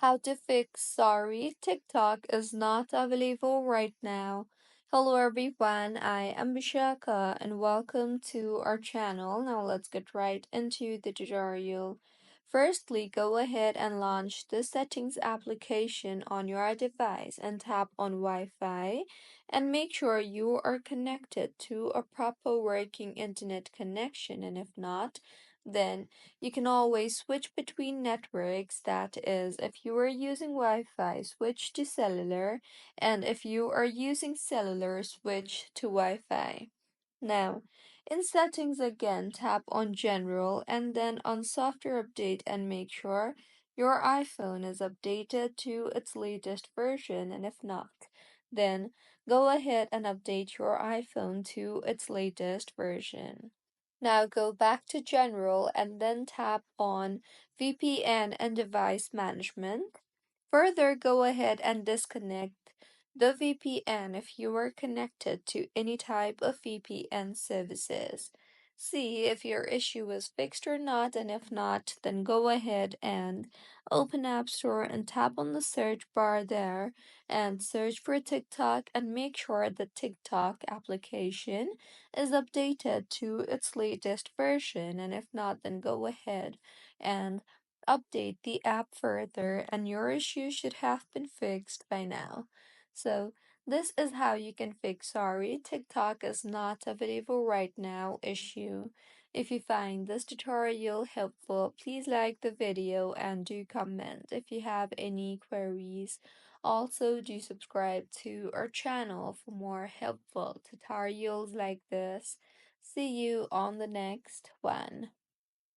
How to fix sorry, TikTok is not available right now. Hello everyone, I am Bishaka and welcome to our channel. Now let's get right into the tutorial. Firstly, go ahead and launch the settings application on your device and tap on Wi-Fi and make sure you are connected to a proper working internet connection, and if not, then you can always switch between networks. That is, if you are using Wi-Fi, switch to cellular, and if you are using cellular, switch to Wi-Fi. Now, in settings again, tap on general and then on software update and make sure your iPhone is updated to its latest version, and if not, then go ahead and update your iPhone to its latest version. Now go back to General and then tap on VPN and Device Management. Further, go ahead and disconnect the VPN if you are connected to any type of VPN services. See if your issue is fixed or not, and if not, then go ahead and open App Store and tap on the search bar there and search for TikTok and make sure the TikTok application is updated to its latest version, and if not, then go ahead and update the app further and your issue should have been fixed by now. So this is how you can fix sorry, TikTok is not available right now issue. If you find this tutorial helpful, please like the video and do comment if you have any queries. Also, do subscribe to our channel for more helpful tutorials like this. See you on the next one.